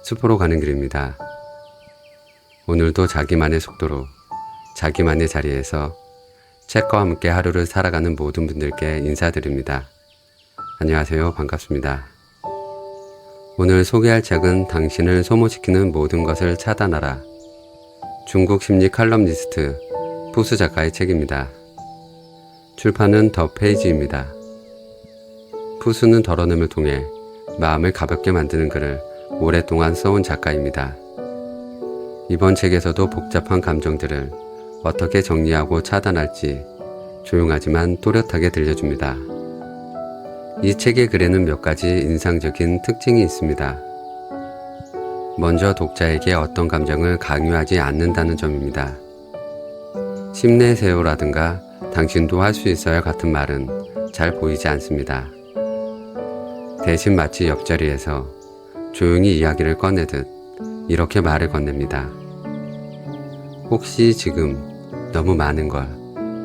숲으로 가는 길입니다. 오늘도 자기만의 속도로 자기만의 자리에서 책과 함께 하루를 살아가는 모든 분들께 인사드립니다. 안녕하세요. 반갑습니다. 오늘 소개할 책은 당신을 소모시키는 모든 것을 차단하라. 중국 심리 칼럼니스트 푸스 작가의 책입니다. 출판은 더 페이지입니다. 푸스는 덜어냄을 통해 마음을 가볍게 만드는 글을 오랫동안 써온 작가입니다. 이번 책에서도 복잡한 감정들을 어떻게 정리하고 차단할지 조용하지만 또렷하게 들려줍니다. 이 책의 글에는 몇 가지 인상적인 특징이 있습니다. 먼저 독자에게 어떤 감정을 강요하지 않는다는 점입니다. 힘내세요라든가 당신도 할 수 있어요 같은 말은 잘 보이지 않습니다. 대신 마치 옆자리에서 조용히 이야기를 꺼내듯 이렇게 말을 건넵니다. 혹시 지금 너무 많은 걸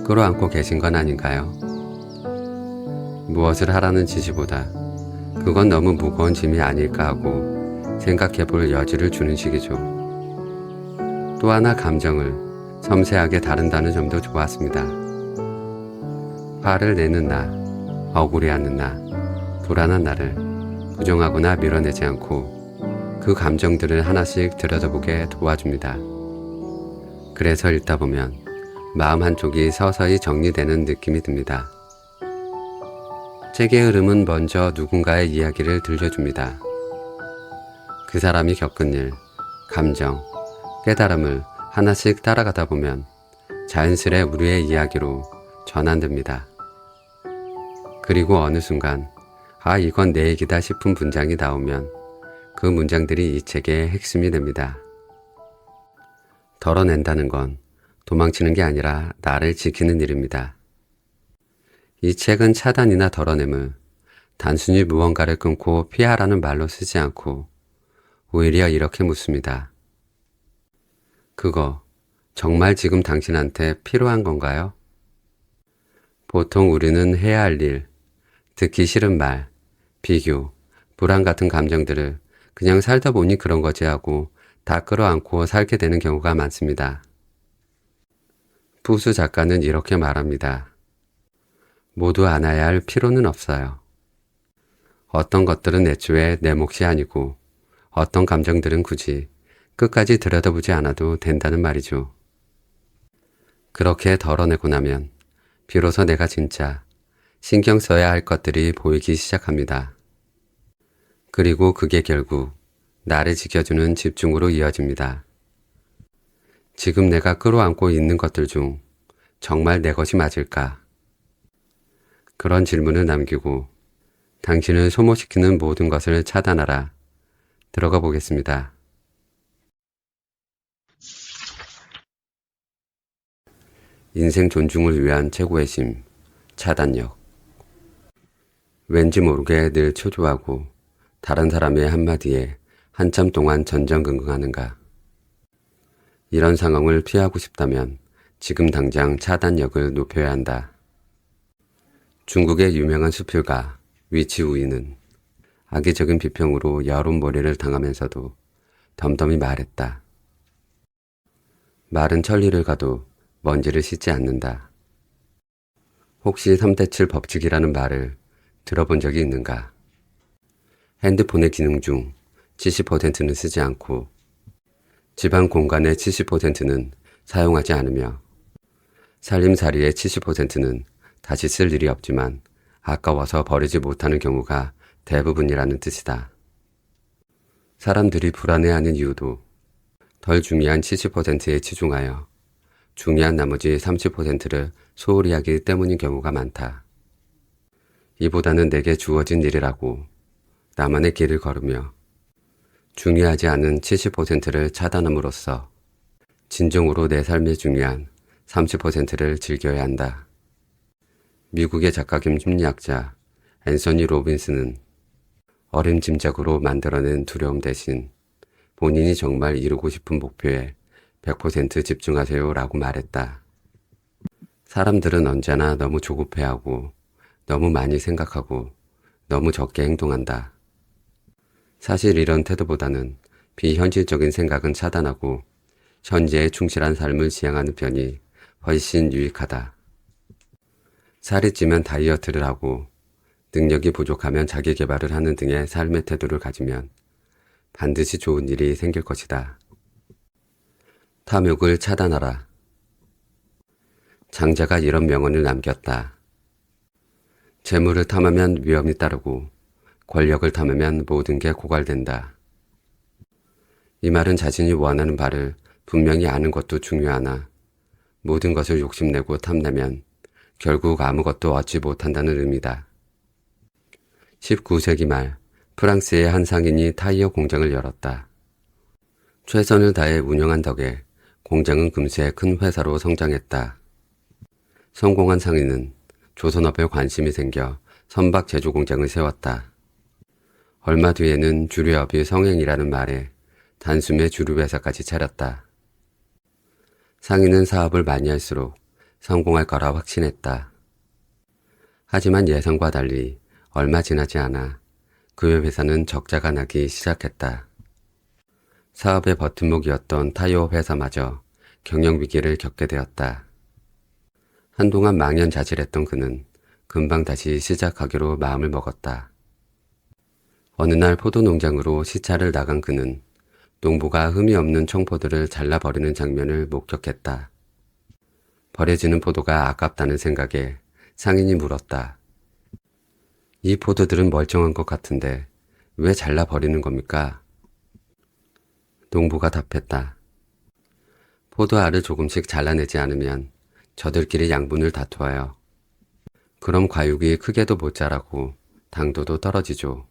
끌어안고 계신 건 아닌가요? 무엇을 하라는 지시보다 그건 너무 무거운 짐이 아닐까 하고 생각해 볼 여지를 주는 식이죠. 또 하나 감정을 섬세하게 다룬다는 점도 좋았습니다. 화를 내는 나, 억울해하는 나, 불안한 나를 부정하거나 밀어내지 않고 그 감정들을 하나씩 들여다보게 도와줍니다. 그래서 읽다 보면 마음 한쪽이 서서히 정리되는 느낌이 듭니다. 책의 흐름은 먼저 누군가의 이야기를 들려줍니다. 그 사람이 겪은 일, 감정, 깨달음을 하나씩 따라가다 보면 자연스레 우리의 이야기로 전환됩니다. 그리고 어느 순간 이건 내 얘기다 싶은 문장이 나오면 그 문장들이 이 책의 핵심이 됩니다. 덜어낸다는 건 도망치는 게 아니라 나를 지키는 일입니다. 이 책은 차단이나 덜어냄을 단순히 무언가를 끊고 피하라는 말로 쓰지 않고 오히려 이렇게 묻습니다. 그거 정말 지금 당신한테 필요한 건가요? 보통 우리는 해야 할 일, 듣기 싫은 말, 비교, 불안 같은 감정들을 그냥 살다 보니 그런 거지 하고 다 끌어안고 살게 되는 경우가 많습니다. 푸스 작가는 이렇게 말합니다. 모두 안아야 할 필요는 없어요. 어떤 것들은 애초에 내 몫이 아니고 어떤 감정들은 굳이 끝까지 들여다보지 않아도 된다는 말이죠. 그렇게 덜어내고 나면 비로소 내가 진짜 신경 써야 할 것들이 보이기 시작합니다. 그리고 그게 결국 나를 지켜주는 집중으로 이어집니다. 지금 내가 끌어안고 있는 것들 중 정말 내 것이 맞을까? 그런 질문을 남기고 당신을 소모시키는 모든 것을 차단하라. 들어가 보겠습니다. 인생 존중을 위한 최고의 힘, 차단력. 왠지 모르게 늘 초조하고 다른 사람의 한마디에 한참 동안 전전긍긍하는가. 이런 상황을 피하고 싶다면 지금 당장 차단력을 높여야 한다. 중국의 유명한 수필가 위치우이는 악의적인 비평으로 여론몰이를 당하면서도 덤덤히 말했다. 말은 천리를 가도 먼지를 씻지 않는다. 혹시 3대7 법칙이라는 말을 들어본 적이 있는가? 핸드폰의 기능 중 70%는 쓰지 않고 집안 공간의 70%는 사용하지 않으며 살림살이의 70%는 다시 쓸 일이 없지만 아까워서 버리지 못하는 경우가 대부분이라는 뜻이다. 사람들이 불안해하는 이유도 덜 중요한 70%에 치중하여 중요한 나머지 30%를 소홀히 하기 때문인 경우가 많다. 이보다는 내게 주어진 일이라고 나만의 길을 걸으며 중요하지 않은 70%를 차단함으로써 진정으로 내 삶에 중요한 30%를 즐겨야 한다. 미국의 작가 겸 심리학자 앤서니 로빈스는 어림짐작으로 만들어낸 두려움 대신 본인이 정말 이루고 싶은 목표에 100% 집중하세요 라고 말했다. 사람들은 언제나 너무 조급해하고 너무 많이 생각하고 너무 적게 행동한다. 사실 이런 태도보다는 비현실적인 생각은 차단하고 현재에 충실한 삶을 지향하는 편이 훨씬 유익하다. 살이 찌면 다이어트를 하고 능력이 부족하면 자기 개발을 하는 등의 삶의 태도를 가지면 반드시 좋은 일이 생길 것이다. 탐욕을 차단하라. 장자가 이런 명언을 남겼다. 재물을 탐하면 위험이 따르고 권력을 탐하면 모든 게 고갈된다. 이 말은 자신이 원하는 바를 분명히 아는 것도 중요하나 모든 것을 욕심내고 탐내면 결국 아무것도 얻지 못한다는 의미다. 19세기 말 프랑스의 한 상인이 타이어 공장을 열었다. 최선을 다해 운영한 덕에 공장은 금세 큰 회사로 성장했다. 성공한 상인은 조선업에 관심이 생겨 선박 제조 공장을 세웠다. 얼마 뒤에는 주류업이 성행이라는 말에 단숨에 주류회사까지 차렸다. 상인은 사업을 많이 할수록 성공할 거라 확신했다. 하지만 예상과 달리 얼마 지나지 않아 그의 회사는 적자가 나기 시작했다. 사업의 버팀목이었던 타이어 회사마저 경영위기를 겪게 되었다. 한동안 망연자실했던 그는 금방 다시 시작하기로 마음을 먹었다. 어느 날 포도 농장으로 시차를 나간 그는 농부가 흠이 없는 청포도를 잘라버리는 장면을 목격했다. 버려지는 포도가 아깝다는 생각에 상인이 물었다. 이 포도들은 멀쩡한 것 같은데 왜 잘라버리는 겁니까? 농부가 답했다. 포도알을 조금씩 잘라내지 않으면 저들끼리 양분을 다투어요. 그럼 과육이 크게도 못 자라고 당도도 떨어지죠.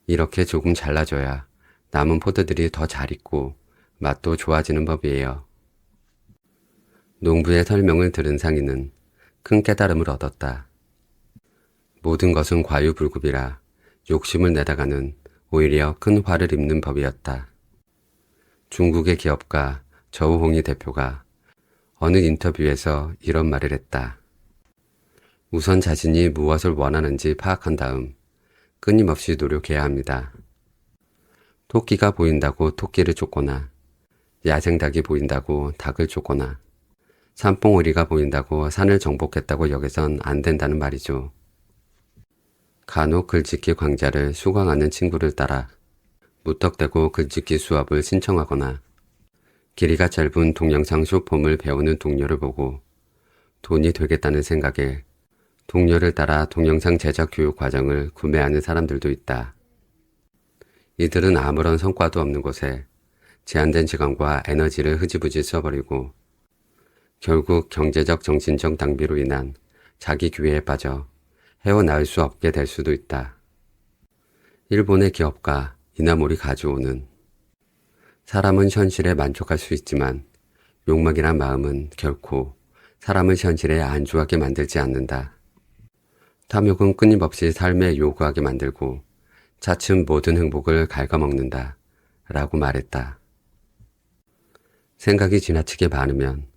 이렇게 조금 잘라줘야 남은 포도들이 더 잘 익고 맛도 좋아지는 법이에요. 농부의 설명을 들은 상인은 큰 깨달음을 얻었다. 모든 것은 과유불급이라 욕심을 내다가는 오히려 큰 화를 입는 법이었다. 중국의 기업가 저우홍이 대표가 어느 인터뷰에서 이런 말을 했다. 우선 자신이 무엇을 원하는지 파악한 다음 끊임없이 노력해야 합니다. 토끼가 보인다고 토끼를 쫓거나 야생닭이 보인다고 닭을 쫓거나 산봉우리가 보인다고 산을 정복했다고 여겨선 안 된다는 말이죠. 간혹 글짓기 강좌를 수강하는 친구를 따라 무턱대고 글짓기 수업을 신청하거나 길이가 짧은 동영상 쇼폼을 배우는 동료를 보고 돈이 되겠다는 생각에 동료를 따라 동영상 제작 교육 과정을 구매하는 사람들도 있다. 이들은 아무런 성과도 없는 곳에 제한된 시간과 에너지를 흐지부지 써버리고 결국 경제적 정신적 낭비로 인한 자기 기회에 빠져 헤어나올 수 없게 될 수도 있다. 일본의 기업가 이나모리 가즈오는 사람은 현실에 만족할 수 있지만 욕망이란 마음은 결코 사람을 현실에 안주하게 만들지 않는다. 탐욕은 끊임없이 삶에 요구하게 만들고 차츰 모든 행복을 갉아먹는다 라고 말했다. 생각이 지나치게 많으면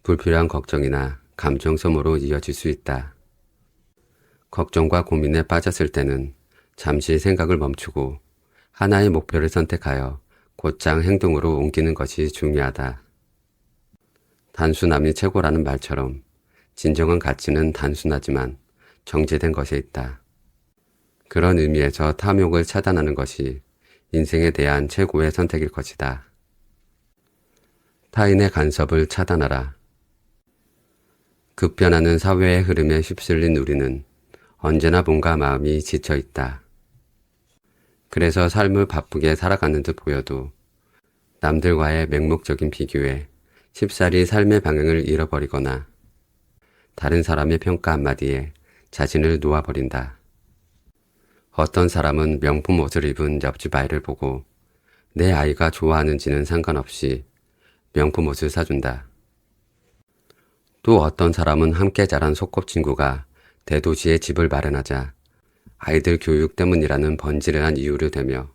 불필요한 걱정이나 감정 소모로 이어질 수 있다. 걱정과 고민에 빠졌을 때는 잠시 생각을 멈추고 하나의 목표를 선택하여 곧장 행동으로 옮기는 것이 중요하다. 단순함이 최고라는 말처럼 진정한 가치는 단순하지만 정제된 것에 있다. 그런 의미에서 탐욕을 차단하는 것이 인생에 대한 최고의 선택일 것이다. 타인의 간섭을 차단하라. 급변하는 사회의 흐름에 휩쓸린 우리는 언제나 뭔가 마음이 지쳐 있다. 그래서 삶을 바쁘게 살아가는 듯 보여도 남들과의 맹목적인 비교에 쉽사리 삶의 방향을 잃어버리거나 다른 사람의 평가 한마디에 자신을 놓아버린다. 어떤 사람은 명품 옷을 입은 옆집 아이를 보고 내 아이가 좋아하는지는 상관없이 명품 옷을 사준다. 또 어떤 사람은 함께 자란 소꿉친구가 대도시에 집을 마련하자 아이들 교육 때문이라는 번지르한 이유를 대며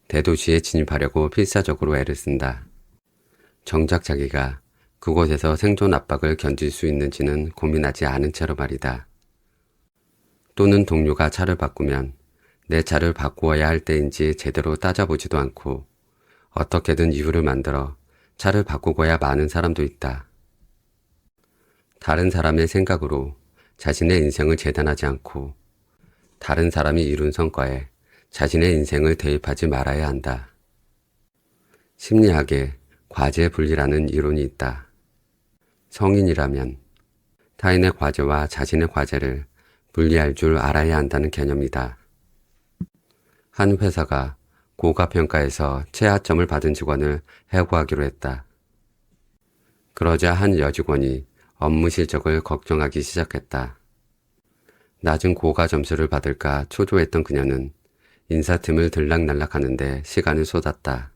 대도시에 진입하려고 필사적으로 애를 쓴다. 정작 자기가 그곳에서 생존 압박을 견딜 수 있는지는 고민하지 않은 채로 말이다. 또는 동료가 차를 바꾸면 내 차를 바꾸어야 할 때인지 제대로 따져보지도 않고 어떻게든 이유를 만들어 차를 바꾸고야 마는 사람도 있다. 다른 사람의 생각으로 자신의 인생을 재단하지 않고 다른 사람이 이룬 성과에 자신의 인생을 대입하지 말아야 한다. 심리학에 과제 분리라는 이론이 있다. 성인이라면 타인의 과제와 자신의 과제를 분리할 줄 알아야 한다는 개념이다. 한 회사가 고가평가에서 최하점을 받은 직원을 해고하기로 했다. 그러자 한 여직원이 업무 실적을 걱정하기 시작했다. 낮은 고가 점수를 받을까 초조했던 그녀는 인사팀을 들락날락하는데 시간을 쏟았다.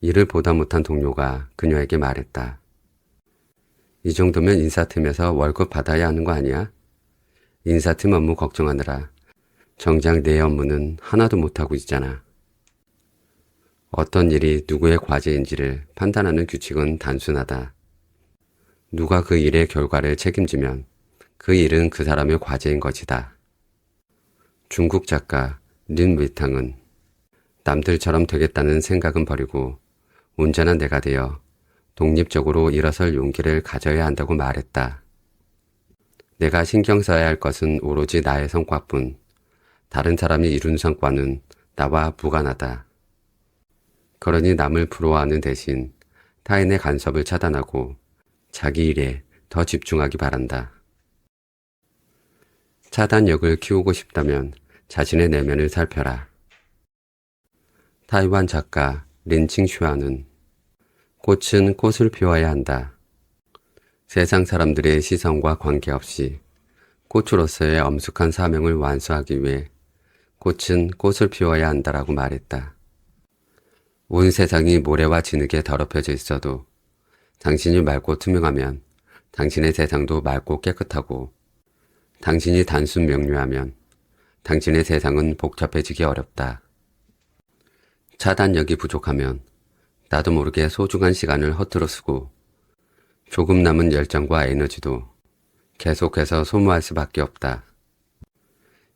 이를 보다 못한 동료가 그녀에게 말했다. 이 정도면 인사팀에서 월급 받아야 하는 거 아니야? 인사팀 업무 걱정하느라 정작 내 업무는 하나도 못하고 있잖아. 어떤 일이 누구의 과제인지를 판단하는 규칙은 단순하다. 누가 그 일의 결과를 책임지면 그 일은 그 사람의 과제인 것이다. 중국 작가 린 위탕은 남들처럼 되겠다는 생각은 버리고 온전한 내가 되어 독립적으로 일어설 용기를 가져야 한다고 말했다. 내가 신경 써야 할 것은 오로지 나의 성과뿐, 다른 사람이 이룬 성과는 나와 무관하다. 그러니 남을 부러워하는 대신 타인의 간섭을 차단하고 자기 일에 더 집중하기 바란다. 차단력을 키우고 싶다면 자신의 내면을 살펴라. 타이완 작가 린칭슈아는 꽃은 꽃을 피워야 한다. 세상 사람들의 시선과 관계없이 꽃으로서의 엄숙한 사명을 완수하기 위해 꽃은 꽃을 피워야 한다라고 말했다. 온 세상이 모래와 진흙에 더럽혀져 있어도 당신이 맑고 투명하면 당신의 세상도 맑고 깨끗하고 당신이 단순 명료하면 당신의 세상은 복잡해지기 어렵다. 차단력이 부족하면 나도 모르게 소중한 시간을 허투루 쓰고 조금 남은 열정과 에너지도 계속해서 소모할 수밖에 없다.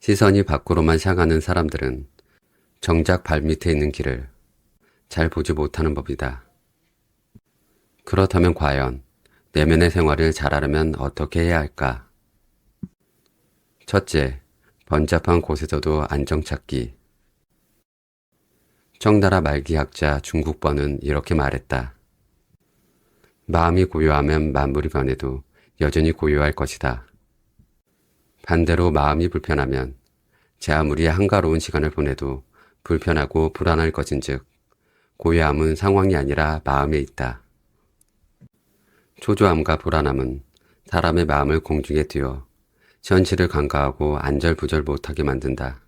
시선이 밖으로만 향하는 사람들은 정작 발밑에 있는 길을 잘 보지 못하는 법이다. 그렇다면 과연 내면의 생활을 잘하려면 어떻게 해야 할까? 첫째, 번잡한 곳에서도 안정 찾기. 청나라 말기학자 중국번은 이렇게 말했다. 마음이 고요하면 만물이 변해도 여전히 고요할 것이다. 반대로 마음이 불편하면 제 아무리 한가로운 시간을 보내도 불편하고 불안할 것인즉 고요함은 상황이 아니라 마음에 있다. 초조함과 불안함은 사람의 마음을 공중에 띄워 현실을 간과하고 안절부절 못하게 만든다.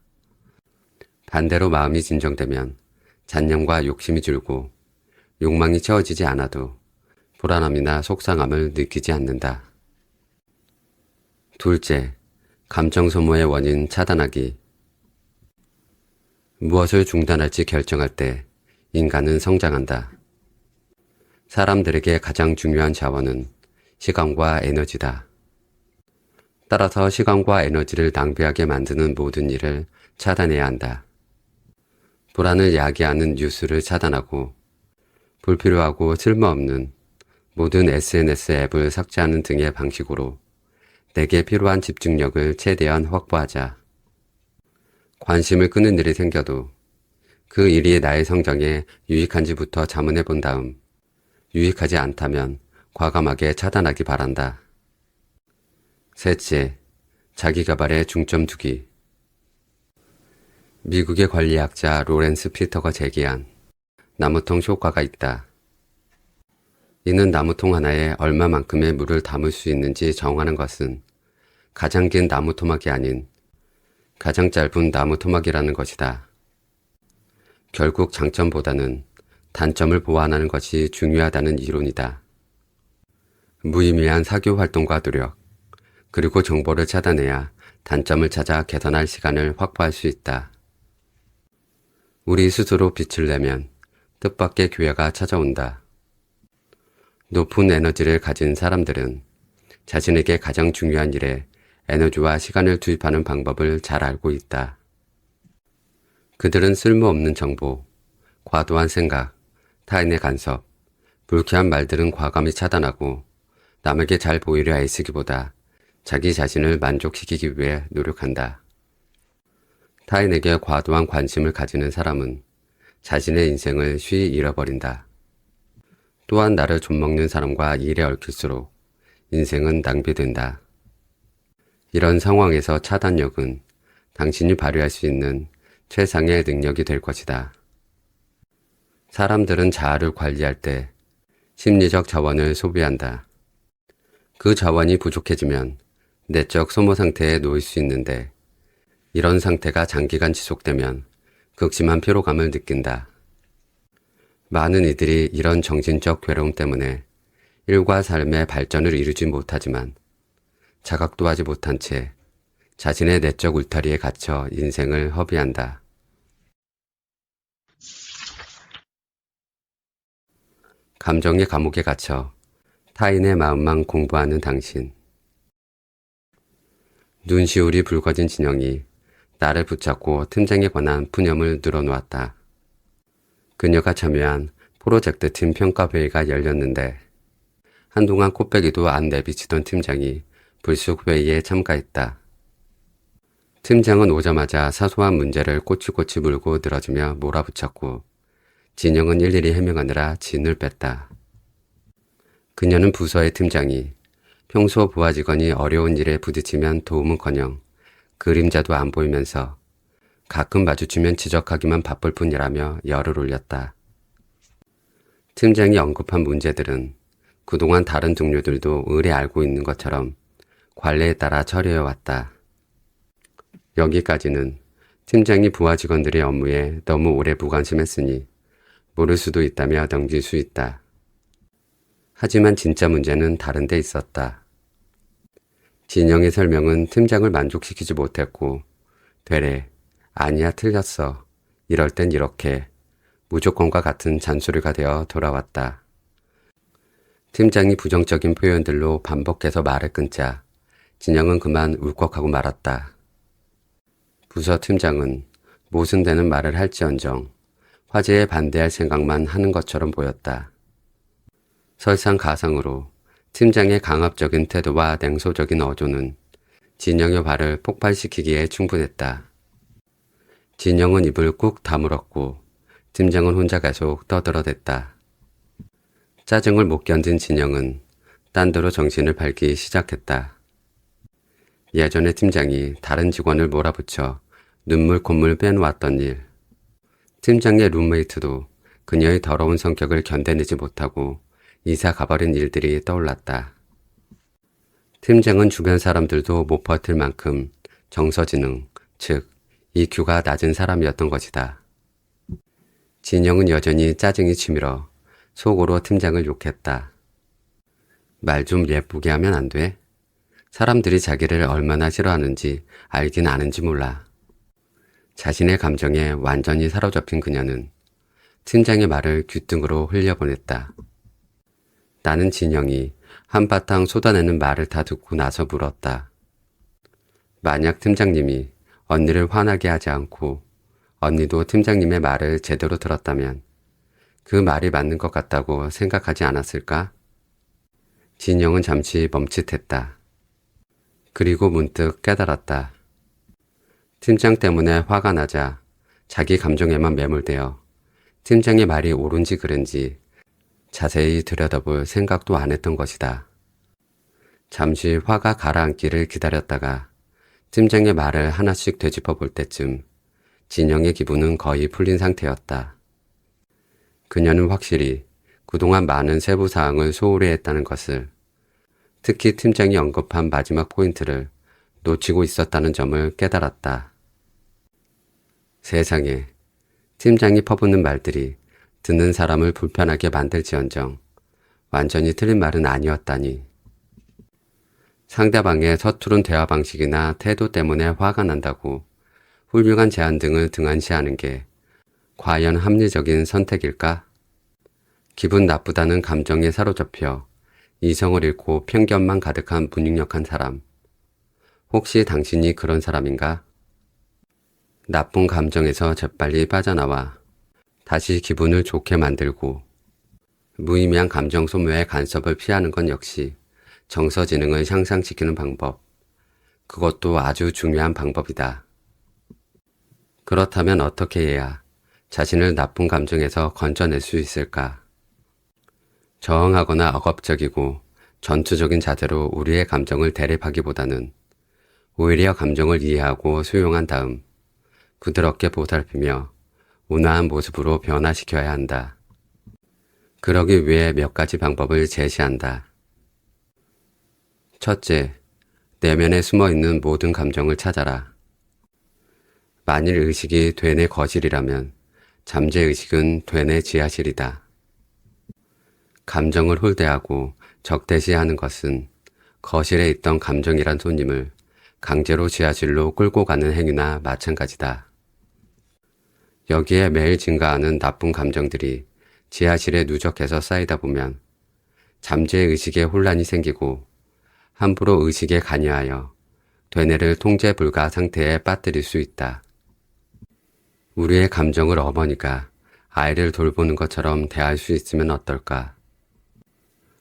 반대로 마음이 진정되면 잔념과 욕심이 줄고 욕망이 채워지지 않아도 불안함이나 속상함을 느끼지 않는다. 둘째, 감정 소모의 원인 차단하기. 무엇을 중단할지 결정할 때 인간은 성장한다. 사람들에게 가장 중요한 자원은 시간과 에너지다. 따라서 시간과 에너지를 낭비하게 만드는 모든 일을 차단해야 한다. 불안을 야기하는 뉴스를 차단하고 불필요하고 쓸모없는 모든 SNS 앱을 삭제하는 등의 방식으로 내게 필요한 집중력을 최대한 확보하자. 관심을 끄는 일이 생겨도 그 일이 나의 성장에 유익한지부터 자문해 본 다음 유익하지 않다면 과감하게 차단하기 바란다. 셋째, 자기개발에 중점 두기. 미국의 관리학자 로렌스 피터가 제기한 나무통 효과가 있다. 이는 나무통 하나에 얼마만큼의 물을 담을 수 있는지 정하는 것은 가장 긴 나무 토막이 아닌 가장 짧은 나무 토막이라는 것이다. 결국 장점보다는 단점을 보완하는 것이 중요하다는 이론이다. 무의미한 사교 활동과 노력, 그리고 정보를 차단해야 단점을 찾아 개선할 시간을 확보할 수 있다. 우리 스스로 빛을 내면 뜻밖의 기회가 찾아온다. 높은 에너지를 가진 사람들은 자신에게 가장 중요한 일에 에너지와 시간을 투입하는 방법을 잘 알고 있다. 그들은 쓸모없는 정보, 과도한 생각, 타인의 간섭, 불쾌한 말들은 과감히 차단하고 남에게 잘 보이려 애쓰기보다 자기 자신을 만족시키기 위해 노력한다. 타인에게 과도한 관심을 가지는 사람은 자신의 인생을 쉬이 잃어버린다. 또한 나를 좀먹는 사람과 일에 얽힐수록 인생은 낭비된다. 이런 상황에서 차단력은 당신이 발휘할 수 있는 최상의 능력이 될 것이다. 사람들은 자아를 관리할 때 심리적 자원을 소비한다. 그 자원이 부족해지면 내적 소모 상태에 놓일 수 있는데 이런 상태가 장기간 지속되면 극심한 피로감을 느낀다. 많은 이들이 이런 정신적 괴로움 때문에 일과 삶의 발전을 이루지 못하지만 자각도 하지 못한 채 자신의 내적 울타리에 갇혀 인생을 허비한다. 감정의 감옥에 갇혀 타인의 마음만 공부하는 당신. 눈시울이 붉어진 진영이 나를 붙잡고 팀장에 관한 푸념을 늘어놓았다. 그녀가 참여한 프로젝트 팀 평가회의가 열렸는데 한동안 코빼기도 안 내비치던 팀장이 불쑥 회의에 참가했다. 팀장은 오자마자 사소한 문제를 꼬치꼬치 물고 늘어지며 몰아붙였고 진영은 일일이 해명하느라 진을 뺐다. 그녀는 부서의 팀장이 평소 부하 직원이 어려운 일에 부딪히면 도움은커녕 그림자도 안 보이면서 가끔 마주치면 지적하기만 바쁠 뿐이라며 열을 올렸다. 팀장이 언급한 문제들은 그동안 다른 동료들도 의뢰 알고 있는 것처럼 관례에 따라 처리해왔다. 여기까지는 팀장이 부하 직원들의 업무에 너무 오래 무관심했으니 모를 수도 있다며 넘길 수 있다. 하지만 진짜 문제는 다른 데 있었다. 진영의 설명은 팀장을 만족시키지 못했고 되레 아니야 틀렸어. 이럴 땐 이렇게 무조건과 같은 잔소리가 되어 돌아왔다. 팀장이 부정적인 표현들로 반복해서 말을 끊자 진영은 그만 울컥하고 말았다. 부서 팀장은 모순되는 말을 할지언정 화제에 반대할 생각만 하는 것처럼 보였다. 설상가상으로 팀장의 강압적인 태도와 냉소적인 어조는 진영의 발을 폭발시키기에 충분했다. 진영은 입을 꾹 다물었고 팀장은 혼자 계속 떠들어댔다. 짜증을 못 견딘 진영은 딴 데로 정신을 밟기 시작했다. 예전에 팀장이 다른 직원을 몰아붙여 눈물 콧물 빼놓았던 일. 팀장의 룸메이트도 그녀의 더러운 성격을 견뎌내지 못하고 이사 가버린 일들이 떠올랐다. 팀장은 주변 사람들도 못 버틸 만큼 정서지능, 즉 EQ가 낮은 사람이었던 것이다. 진영은 여전히 짜증이 치밀어 속으로 팀장을 욕했다. 말 좀 예쁘게 하면 안 돼? 사람들이 자기를 얼마나 싫어하는지 알긴 아는지 몰라. 자신의 감정에 완전히 사로잡힌 그녀는 팀장의 말을 귓등으로 흘려보냈다. 나는 진영이 한바탕 쏟아내는 말을 다 듣고 나서 물었다. 만약 팀장님이 언니를 화나게 하지 않고 언니도 팀장님의 말을 제대로 들었다면 그 말이 맞는 것 같다고 생각하지 않았을까? 진영은 잠시 멈칫했다. 그리고 문득 깨달았다. 팀장 때문에 화가 나자 자기 감정에만 매몰되어 팀장의 말이 옳은지 그른지 자세히 들여다볼 생각도 안 했던 것이다. 잠시 화가 가라앉기를 기다렸다가 팀장의 말을 하나씩 되짚어 볼 때쯤 진영의 기분은 거의 풀린 상태였다. 그녀는 확실히 그동안 많은 세부 사항을 소홀히 했다는 것을, 특히 팀장이 언급한 마지막 포인트를 놓치고 있었다는 점을 깨달았다. 세상에, 팀장이 퍼붓는 말들이 듣는 사람을 불편하게 만들지언정 완전히 틀린 말은 아니었다니. 상대방의 서투른 대화 방식이나 태도 때문에 화가 난다고 훌륭한 제안 등을 등한시하는 게 과연 합리적인 선택일까? 기분 나쁘다는 감정에 사로잡혀 이성을 잃고 편견만 가득한 무능력한 사람. 혹시 당신이 그런 사람인가? 나쁜 감정에서 재빨리 빠져나와 다시 기분을 좋게 만들고 무의미한 감정 소모의 간섭을 피하는 건 역시 정서지능을 향상시키는 방법. 그것도 아주 중요한 방법이다. 그렇다면 어떻게 해야 자신을 나쁜 감정에서 건져낼 수 있을까? 저항하거나 억압적이고 전투적인 자세로 우리의 감정을 대립하기보다는 오히려 감정을 이해하고 수용한 다음 부드럽게 보살피며 온화한 모습으로 변화시켜야 한다. 그러기 위해 몇 가지 방법을 제시한다. 첫째, 내면에 숨어있는 모든 감정을 찾아라. 만일 의식이 되뇌 거실이라면 잠재의식은 되뇌 지하실이다. 감정을 홀대하고 적대시하는 것은 거실에 있던 감정이란 손님을 강제로 지하실로 끌고 가는 행위나 마찬가지다. 여기에 매일 증가하는 나쁜 감정들이 지하실에 누적해서 쌓이다 보면 잠재의식에 혼란이 생기고 함부로 의식에 관여하여 되뇌를 통제 불가 상태에 빠뜨릴 수 있다. 우리의 감정을 어머니가 아이를 돌보는 것처럼 대할 수 있으면 어떨까?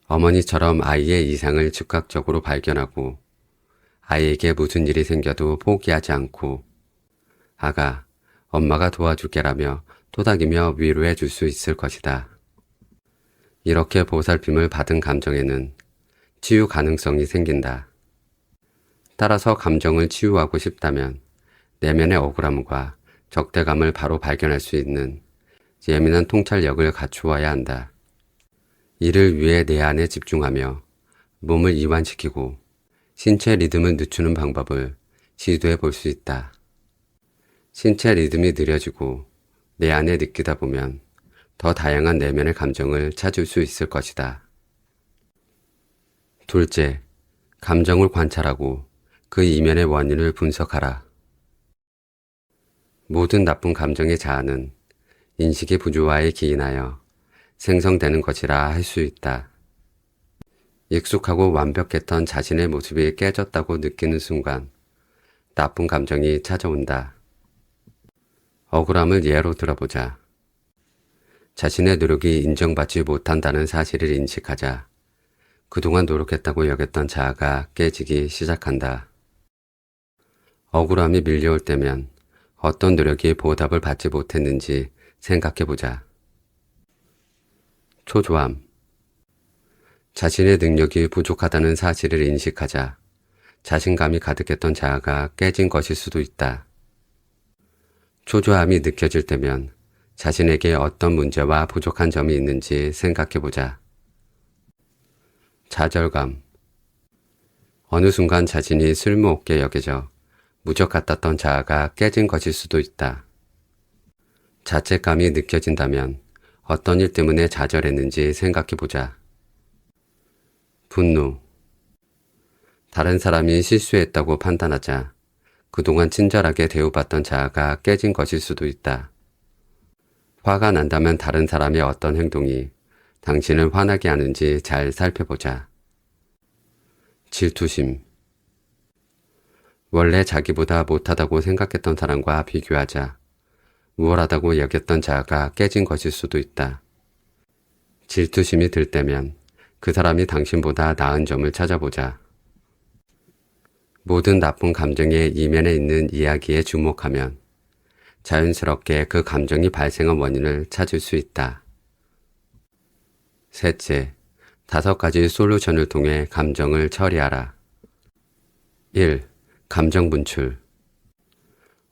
어머니처럼 아이의 이상을 즉각적으로 발견하고 아이에게 무슨 일이 생겨도 포기하지 않고 아가, 엄마가 도와줄게라며 토닥이며 위로해 줄 수 있을 것이다. 이렇게 보살핌을 받은 감정에는 치유 가능성이 생긴다. 따라서 감정을 치유하고 싶다면 내면의 억울함과 적대감을 바로 발견할 수 있는 예민한 통찰력을 갖추어야 한다. 이를 위해 내 안에 집중하며 몸을 이완시키고 신체 리듬을 늦추는 방법을 시도해 볼 수 있다. 신체 리듬이 느려지고 내 안에 느끼다 보면 더 다양한 내면의 감정을 찾을 수 있을 것이다. 둘째, 감정을 관찰하고 그 이면의 원인을 분석하라. 모든 나쁜 감정의 자아는 인식의 부조화에 기인하여 생성되는 것이라 할 수 있다. 익숙하고 완벽했던 자신의 모습이 깨졌다고 느끼는 순간 나쁜 감정이 찾아온다. 억울함을 예로 들어보자. 자신의 노력이 인정받지 못한다는 사실을 인식하자 그동안 노력했다고 여겼던 자아가 깨지기 시작한다. 억울함이 밀려올 때면 어떤 노력이 보답을 받지 못했는지 생각해보자. 초조함. 자신의 능력이 부족하다는 사실을 인식하자 자신감이 가득했던 자아가 깨진 것일 수도 있다. 초조함이 느껴질 때면 자신에게 어떤 문제와 부족한 점이 있는지 생각해보자. 좌절감. 어느 순간 자신이 쓸모없게 여겨져 무적 같았던 자아가 깨진 것일 수도 있다. 자책감이 느껴진다면 어떤 일 때문에 좌절했는지 생각해보자. 분노. 다른 사람이 실수했다고 판단하자 그동안 친절하게 대우받던 자아가 깨진 것일 수도 있다. 화가 난다면 다른 사람의 어떤 행동이 당신을 화나게 하는지 잘 살펴보자. 질투심. 원래 자기보다 못하다고 생각했던 사람과 비교하자 우월하다고 여겼던 자아가 깨진 것일 수도 있다. 질투심이 들 때면 그 사람이 당신보다 나은 점을 찾아보자. 모든 나쁜 감정의 이면에 있는 이야기에 주목하면 자연스럽게 그 감정이 발생한 원인을 찾을 수 있다. 셋째, 5가지 솔루션을 통해 감정을 처리하라. 1. 감정 분출.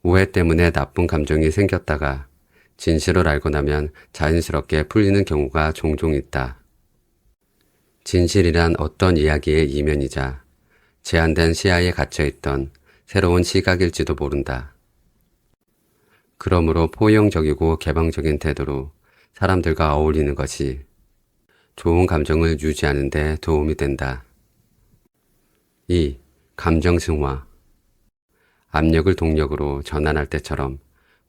오해 때문에 나쁜 감정이 생겼다가 진실을 알고 나면 자연스럽게 풀리는 경우가 종종 있다. 진실이란 어떤 이야기의 이면이자 제한된 시야에 갇혀있던 새로운 시각일지도 모른다. 그러므로 포용적이고 개방적인 태도로 사람들과 어울리는 것이 좋은 감정을 유지하는 데 도움이 된다. 2. 감정 승화. 압력을 동력으로 전환할 때처럼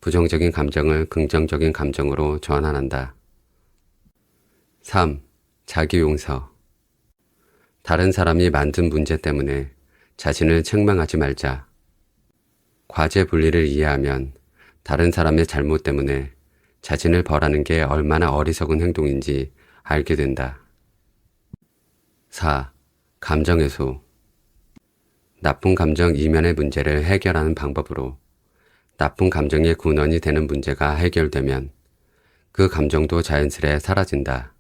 부정적인 감정을 긍정적인 감정으로 전환한다. 3. 자기 용서. 다른 사람이 만든 문제 때문에 자신을 책망하지 말자. 과제 분리를 이해하면 다른 사람의 잘못 때문에 자신을 벌하는 게 얼마나 어리석은 행동인지 알게 된다. 4. 감정 해소. 나쁜 감정 이면의 문제를 해결하는 방법으로 나쁜 감정의 근원이 되는 문제가 해결되면 그 감정도 자연스레 사라진다.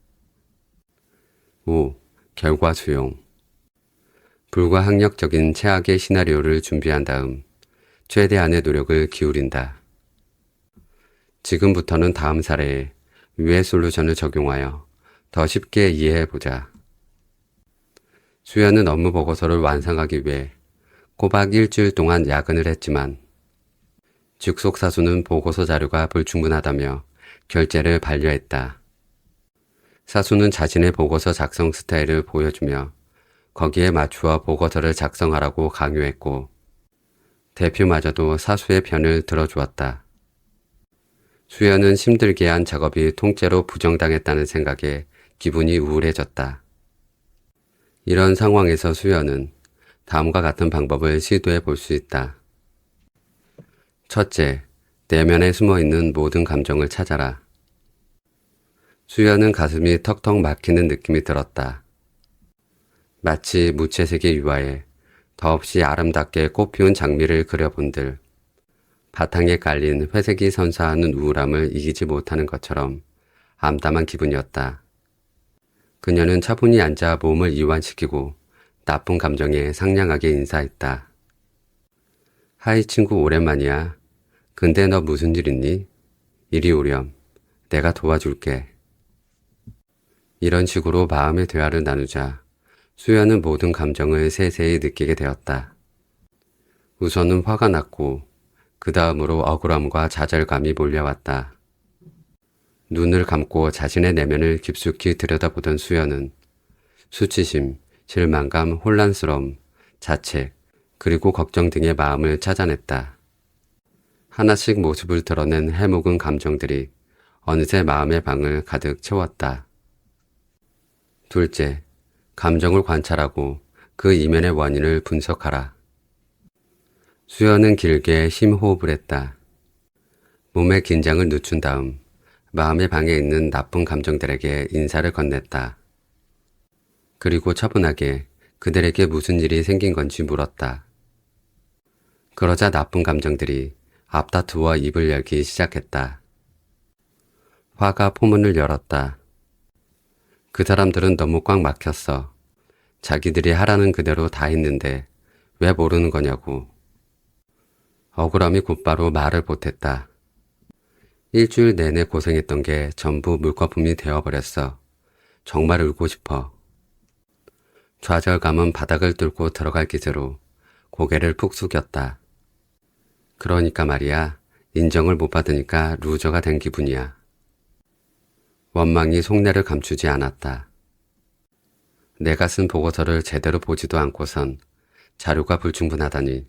5. 결과 수용. 불가항력적인 최악의 시나리오를 준비한 다음 최대한의 노력을 기울인다. 지금부터는 다음 사례에 위의 솔루션을 적용하여 더 쉽게 이해해보자. 수연은 업무 보고서를 완성하기 위해 꼬박 일주일 동안 야근을 했지만 직속 사수는 보고서 자료가 불충분하다며 결재를 반려했다. 사수는 자신의 보고서 작성 스타일을 보여주며 거기에 맞추어 보고서를 작성하라고 강요했고 대표마저도 사수의 편을 들어주었다. 수연은 힘들게 한 작업이 통째로 부정당했다는 생각에 기분이 우울해졌다. 이런 상황에서 수연은 다음과 같은 방법을 시도해 볼 수 있다. 첫째, 내면에 숨어있는 모든 감정을 찾아라. 수연은 가슴이 턱턱 막히는 느낌이 들었다. 마치 무채색의 유화에 더없이 아름답게 꽃피운 장미를 그려본들 바탕에 깔린 회색이 선사하는 우울함을 이기지 못하는 것처럼 암담한 기분이었다. 그녀는 차분히 앉아 몸을 이완시키고 나쁜 감정에 상냥하게 인사했다. 하이 친구 오랜만이야. 근데 너 무슨 일 있니? 이리 오렴. 내가 도와줄게. 이런 식으로 마음의 대화를 나누자 수연은 모든 감정을 세세히 느끼게 되었다. 우선은 화가 났고 그 다음으로 억울함과 좌절감이 몰려왔다. 눈을 감고 자신의 내면을 깊숙이 들여다보던 수연은 수치심, 실망감, 혼란스러움, 자책, 그리고 걱정 등의 마음을 찾아냈다. 하나씩 모습을 드러낸 해묵은 감정들이 어느새 마음의 방을 가득 채웠다. 둘째, 감정을 관찰하고 그 이면의 원인을 분석하라. 수연은 길게 심호흡을 했다. 몸의 긴장을 늦춘 다음 마음의 방에 있는 나쁜 감정들에게 인사를 건넸다. 그리고 차분하게 그들에게 무슨 일이 생긴 건지 물었다. 그러자 나쁜 감정들이 앞다투어 입을 열기 시작했다. 화가 포문을 열었다. 그 사람들은 너무 꽉 막혔어. 자기들이 하라는 그대로 다 했는데 왜 모르는 거냐고. 억울함이 곧바로 말을 못했다. 일주일 내내 고생했던 게 전부 물거품이 되어버렸어. 정말 울고 싶어. 좌절감은 바닥을 뚫고 들어갈 기세로 고개를 푹 숙였다. 그러니까 말이야, 인정을 못 받으니까 루저가 된 기분이야. 원망이 속내를 감추지 않았다. 내가 쓴 보고서를 제대로 보지도 않고선 자료가 불충분하다니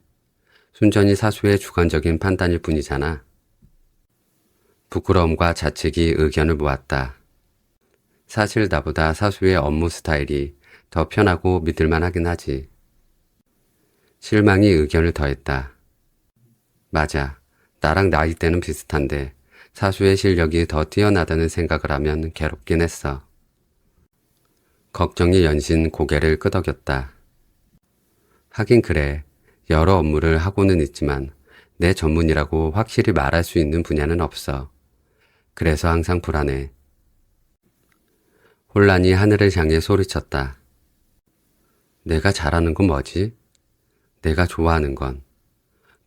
순전히 사수의 주관적인 판단일 뿐이잖아. 부끄러움과 자책이 의견을 모았다. 사실 나보다 사수의 업무 스타일이 더 편하고 믿을만 하긴 하지. 실망이 의견을 더했다. 맞아. 나랑 나이대는 비슷한데 사수의 실력이 더 뛰어나다는 생각을 하면 괴롭긴 했어. 걱정이 연신 고개를 끄덕였다. 하긴 그래. 여러 업무를 하고는 있지만 내 전문이라고 확실히 말할 수 있는 분야는 없어. 그래서 항상 불안해. 혼란이 하늘을 향해 소리쳤다. 내가 잘하는 건 뭐지? 내가 좋아하는 건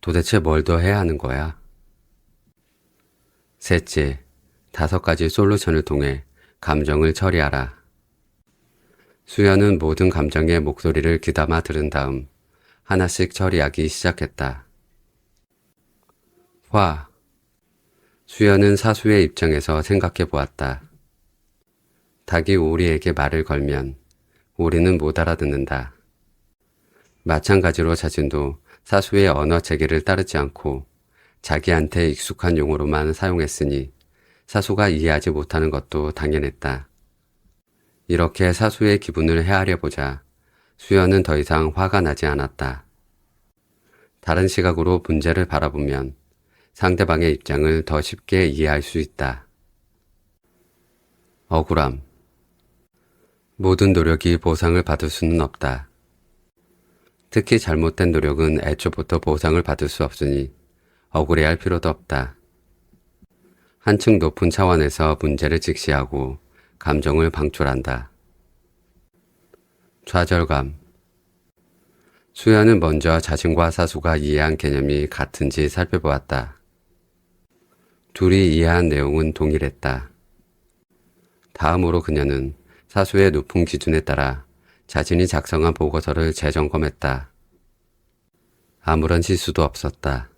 도대체 뭘 더 해야 하는 거야? 셋째, 5가지 솔루션을 통해 감정을 처리하라. 수연은 모든 감정의 목소리를 귀담아 들은 다음 하나씩 처리하기 시작했다. 화. 수연은 사수의 입장에서 생각해 보았다. 닭이 오리에게 말을 걸면 오리는 못 알아듣는다. 마찬가지로 자신도 사수의 언어 체계를 따르지 않고 자기한테 익숙한 용어로만 사용했으니 사수가 이해하지 못하는 것도 당연했다. 이렇게 사수의 기분을 헤아려 보자 수연은 더 이상 화가 나지 않았다. 다른 시각으로 문제를 바라보면 상대방의 입장을 더 쉽게 이해할 수 있다. 억울함. 모든 노력이 보상을 받을 수는 없다. 특히 잘못된 노력은 애초부터 보상을 받을 수 없으니 억울해할 필요도 없다. 한층 높은 차원에서 문제를 직시하고 감정을 방출한다. 좌절감. 수연은 먼저 자신과 사수가 이해한 개념이 같은지 살펴보았다. 둘이 이해한 내용은 동일했다. 다음으로 그녀는 사수의 높은 기준에 따라 자신이 작성한 보고서를 재점검했다. 아무런 실수도 없었다.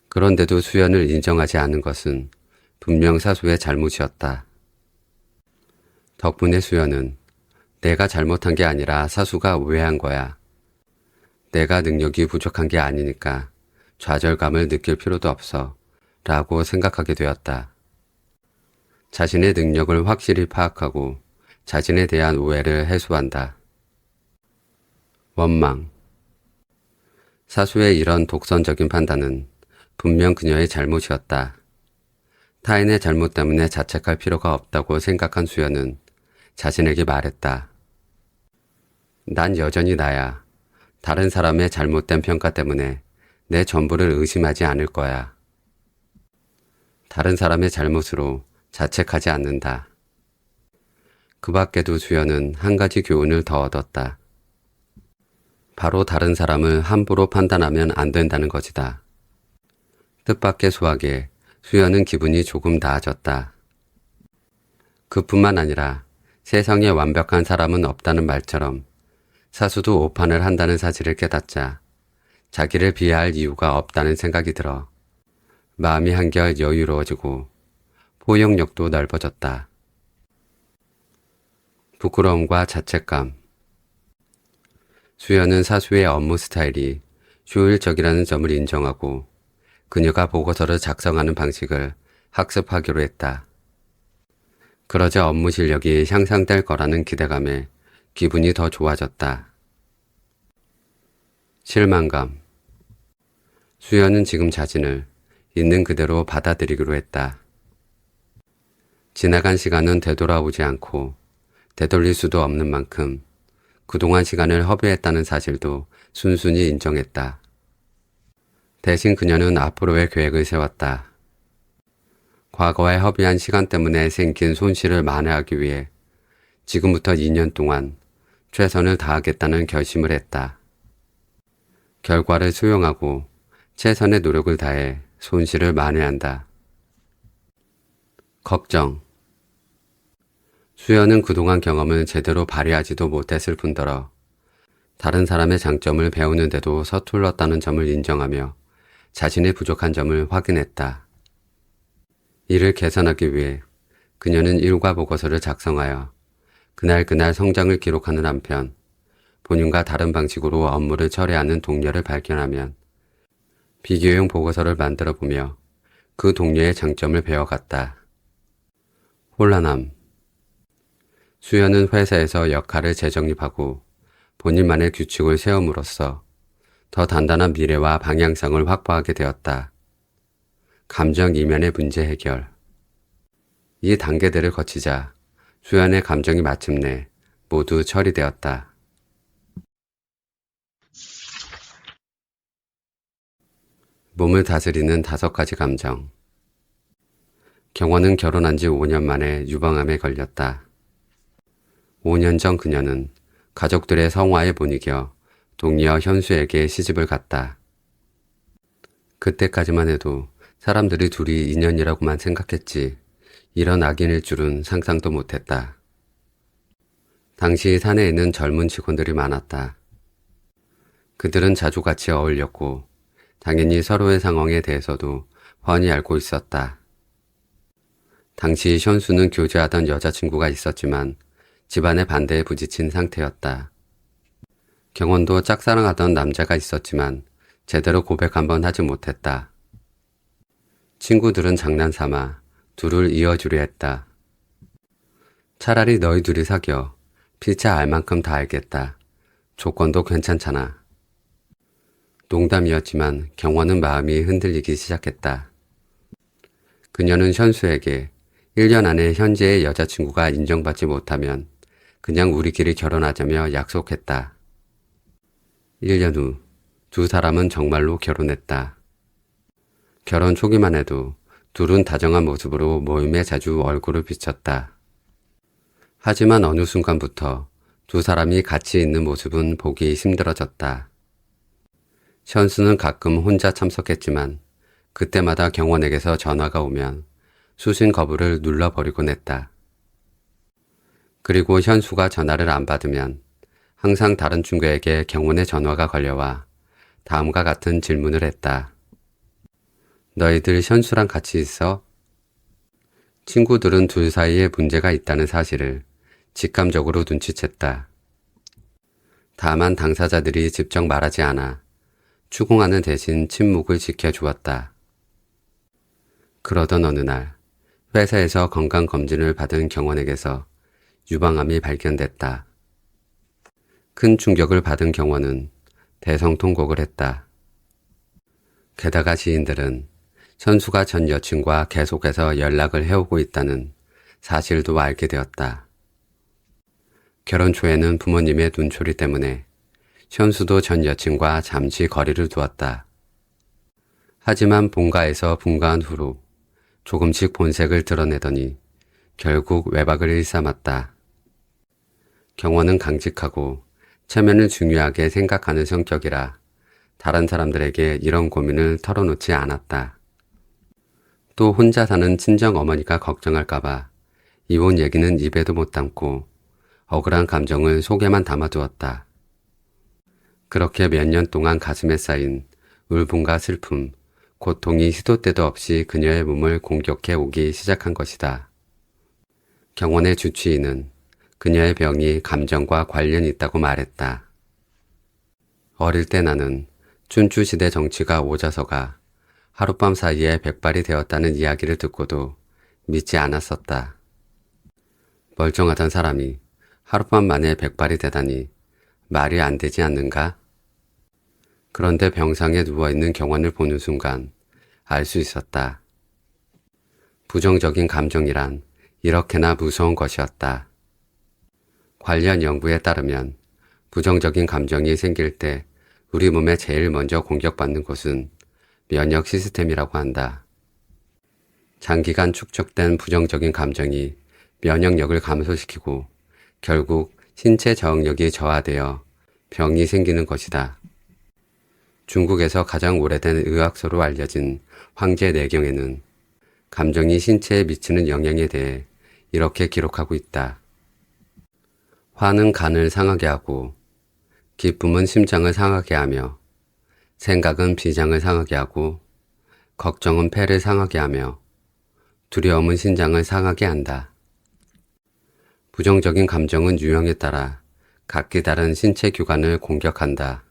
그런데도 수연을 인정하지 않은 것은 분명 사수의 잘못이었다. 덕분에 수연은 내가 잘못한 게 아니라 사수가 오해한 거야. 내가 능력이 부족한 게 아니니까 좌절감을 느낄 필요도 없어 라고 생각하게 되었다. 자신의 능력을 확실히 파악하고 자신에 대한 오해를 해소한다. 원망. 사수의 이런 독선적인 판단은 분명 그녀의 잘못이었다. 타인의 잘못 때문에 자책할 필요가 없다고 생각한 수연은 자신에게 말했다. 난 여전히 나야. 다른 사람의 잘못된 평가 때문에 내 전부를 의심하지 않을 거야. 다른 사람의 잘못으로 자책하지 않는다. 그 밖에도 수연은 한 가지 교훈을 더 얻었다. 바로 다른 사람을 함부로 판단하면 안 된다는 것이다. 뜻밖의 수확에 수연은 기분이 조금 나아졌다. 그뿐만 아니라 세상에 완벽한 사람은 없다는 말처럼 사수도 오판을 한다는 사실을 깨닫자 자기를 비하할 이유가 없다는 생각이 들어 마음이 한결 여유로워지고 포용력도 넓어졌다. 부끄러움과 자책감. 수연은 사수의 업무 스타일이 효율적이라는 점을 인정하고 그녀가 보고서를 작성하는 방식을 학습하기로 했다. 그러자 업무 실력이 향상될 거라는 기대감에 기분이 더 좋아졌다. 실망감. 수연은 지금 자신을 있는 그대로 받아들이기로 했다. 지나간 시간은 되돌아오지 않고 되돌릴 수도 없는 만큼 그동안 시간을 허비했다는 사실도 순순히 인정했다. 대신 그녀는 앞으로의 계획을 세웠다. 과거에 허비한 시간 때문에 생긴 손실을 만회하기 위해 지금부터 2년 동안 최선을 다하겠다는 결심을 했다. 결과를 수용하고 최선의 노력을 다해 손실을 만회한다. 걱정. 수연은 그동안 경험을 제대로 발휘하지도 못했을 뿐더러 다른 사람의 장점을 배우는데도 서툴렀다는 점을 인정하며 자신의 부족한 점을 확인했다. 이를 개선하기 위해 그녀는 일과 보고서를 작성하여 그날 성장을 기록하는 한편 본인과 다른 방식으로 업무를 처리하는 동료를 발견하면 비교용 보고서를 만들어 보며 그 동료의 장점을 배워갔다. 혼란함. 수연은 회사에서 역할을 재정립하고 본인만의 규칙을 세움으로써 더 단단한 미래와 방향성을 확보하게 되었다. 감정 이면의 문제 해결. 이 단계들을 거치자 수연의 감정이 마침내 모두 처리되었다. 몸을 다스리는 5가지 감정. 경원은 결혼한 지 5년 만에 유방암에 걸렸다. 5년 전 그녀는 가족들의 성화에 못 이겨 동료 현수에게 시집을 갔다. 그때까지만 해도 사람들이 둘이 인연이라고만 생각했지 이런 악인일 줄은 상상도 못했다. 당시 사내에는 젊은 직원들이 많았다. 그들은 자주 같이 어울렸고 당연히 서로의 상황에 대해서도 훤히 알고 있었다. 당시 현수는 교제하던 여자친구가 있었지만 집안의 반대에 부딪힌 상태였다. 경원도 짝사랑하던 남자가 있었지만 제대로 고백 한번 하지 못했다. 친구들은 장난삼아 둘을 이어주려 했다. 차라리 너희 둘이 사겨. 피차 알 만큼 다 알겠다. 조건도 괜찮잖아. 농담이었지만 경원은 마음이 흔들리기 시작했다. 그녀는 현수에게 1년 안에 현재의 여자친구가 인정받지 못하면 그냥 우리끼리 결혼하자며 약속했다. 1년 후 두 사람은 정말로 결혼했다. 결혼 초기만 해도 둘은 다정한 모습으로 모임에 자주 얼굴을 비쳤다. 하지만 어느 순간부터 두 사람이 같이 있는 모습은 보기 힘들어졌다. 현수는 가끔 혼자 참석했지만 그때마다 경원에게서 전화가 오면 수신 거부를 눌러버리곤 했다. 그리고 현수가 전화를 안 받으면 항상 다른 친구에게 경원의 전화가 걸려와 다음과 같은 질문을 했다. 너희들 현수랑 같이 있어? 친구들은 둘 사이에 문제가 있다는 사실을 직감적으로 눈치챘다. 다만 당사자들이 직접 말하지 않아 추궁하는 대신 침묵을 지켜주었다. 그러던 어느 날 회사에서 건강검진을 받은 경원에게서 유방암이 발견됐다. 큰 충격을 받은 경원은 대성통곡을 했다. 게다가 지인들은 현수가 전 여친과 계속해서 연락을 해오고 있다는 사실도 알게 되었다. 결혼 초에는 부모님의 눈초리 때문에 현수도 전 여친과 잠시 거리를 두었다. 하지만 본가에서 분가한 후로 조금씩 본색을 드러내더니 결국 외박을 일삼았다. 경원은 강직하고 체면을 중요하게 생각하는 성격이라 다른 사람들에게 이런 고민을 털어놓지 않았다. 또 혼자 사는 친정 어머니가 걱정할까봐 이혼 얘기는 입에도 못 담고 억울한 감정을 속에만 담아두었다. 그렇게 몇 년 동안 가슴에 쌓인 울분과 슬픔, 고통이 시도 때도 없이 그녀의 몸을 공격해 오기 시작한 것이다. 경원의 주치의는 그녀의 병이 감정과 관련이 있다고 말했다. 어릴 때 나는 춘추시대 정치가 오자서가 하룻밤 사이에 백발이 되었다는 이야기를 듣고도 믿지 않았었다. 멀쩡하던 사람이 하룻밤 만에 백발이 되다니 말이 안 되지 않는가? 그런데 병상에 누워있는 경원을 보는 순간 알 수 있었다. 부정적인 감정이란 이렇게나 무서운 것이었다. 관련 연구에 따르면 부정적인 감정이 생길 때 우리 몸에 제일 먼저 공격받는 곳은 면역 시스템이라고 한다. 장기간 축적된 부정적인 감정이 면역력을 감소시키고 결국 신체 저항력이 저하되어 병이 생기는 것이다. 중국에서 가장 오래된 의학서로 알려진 황제내경에는 감정이 신체에 미치는 영향에 대해 이렇게 기록하고 있다. 화는 간을 상하게 하고, 기쁨은 심장을 상하게 하며, 생각은 비장을 상하게 하고, 걱정은 폐를 상하게 하며, 두려움은 신장을 상하게 한다. 부정적인 감정은 유형에 따라 각기 다른 신체 기관을 공격한다.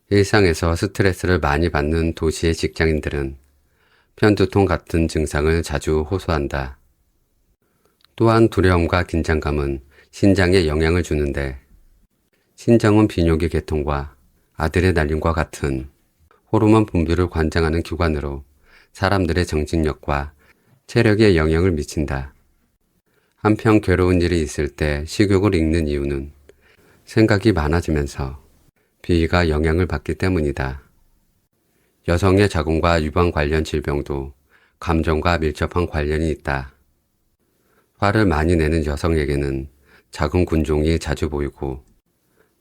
일상에서 스트레스를 많이 받는 도시의 직장인들은 편두통 같은 증상을 자주 호소한다. 또한 두려움과 긴장감은 신장에 영향을 주는데 신장은 비뇨기 계통과 아드레날린과 같은 호르몬 분비를 관장하는 기관으로 사람들의 정신력과 체력에 영향을 미친다. 한편 괴로운 일이 있을 때 식욕을 잃는 이유는 생각이 많아지면서 비위가 영향을 받기 때문이다. 여성의 자궁과 유방 관련 질병도 감정과 밀접한 관련이 있다. 화를 많이 내는 여성에게는 자궁 군종이 자주 보이고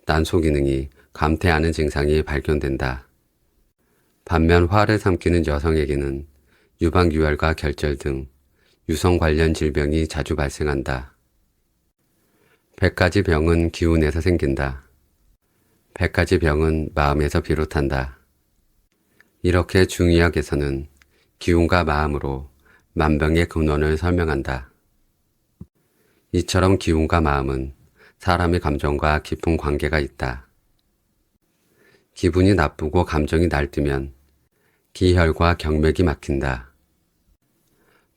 난소 기능이 감퇴하는 증상이 발견된다. 반면 화를 삼키는 여성에게는 유방 유혈과 결절 등 유성 관련 질병이 자주 발생한다. 100가지 병은 기운에서 생긴다. 100가지 병은 마음에서 비롯한다. 이렇게 중의학에서는 기운과 마음으로 만병의 근원을 설명한다. 이처럼 기운과 마음은 사람의 감정과 깊은 관계가 있다. 기분이 나쁘고 감정이 날뛰면 기혈과 경맥이 막힌다.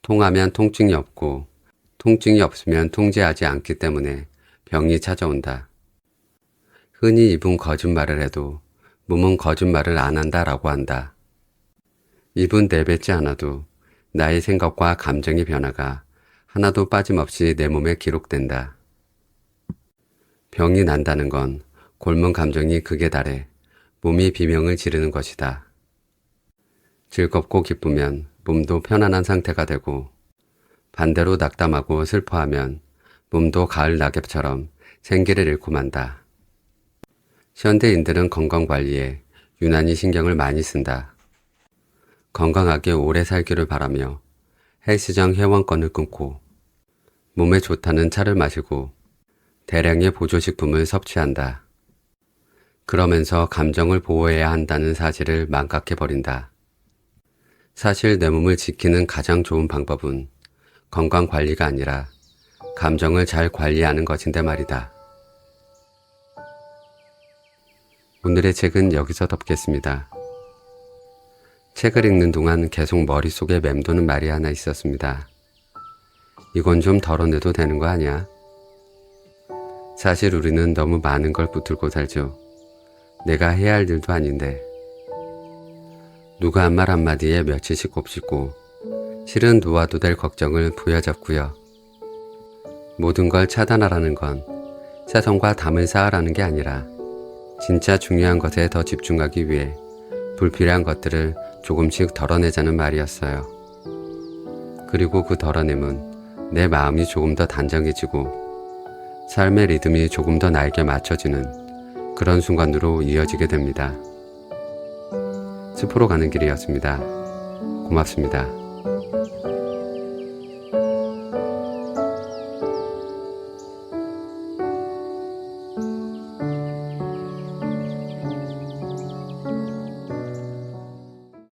통하면 통증이 없고 통증이 없으면 통제하지 않기 때문에 병이 찾아온다. 흔히 입은 거짓말을 해도 몸은 거짓말을 안 한다라고 한다. 입은 내뱉지 않아도 나의 생각과 감정의 변화가 하나도 빠짐없이 내 몸에 기록된다. 병이 난다는 건 곪은 감정이 극에 달해 몸이 비명을 지르는 것이다. 즐겁고 기쁘면 몸도 편안한 상태가 되고, 반대로 낙담하고 슬퍼하면 몸도 가을 낙엽처럼 생기를 잃고 만다. 현대인들은 건강관리에 유난히 신경을 많이 쓴다. 건강하게 오래 살기를 바라며 헬스장 회원권을 끊고 몸에 좋다는 차를 마시고 대량의 보조식품을 섭취한다. 그러면서 감정을 보호해야 한다는 사실을 망각해버린다. 사실 내 몸을 지키는 가장 좋은 방법은 건강관리가 아니라 감정을 잘 관리하는 것인데 말이다. 오늘의 책은 여기서 덮겠습니다. 책을 읽는 동안 계속 머릿속에 맴도는 말이 하나 있었습니다. 이건 좀 덜어내도 되는 거 아니야? 사실 우리는 너무 많은 걸 붙들고 살죠. 내가 해야 할 일도 아닌데. 누가 한 말 한마디에 며칠씩 곱씹고 실은 놓아도 될 걱정을 부여잡고요. 모든 걸 차단하라는 건 세상과 담을 쌓으라는 게 아니라 진짜 중요한 것에 더 집중하기 위해 불필요한 것들을 조금씩 덜어내자는 말이었어요. 그리고 그 덜어냄은 내 마음이 조금 더 단정해지고 삶의 리듬이 조금 더 나에게 맞춰지는 그런 순간으로 이어지게 됩니다. 숲으로 가는 길이었습니다. 고맙습니다.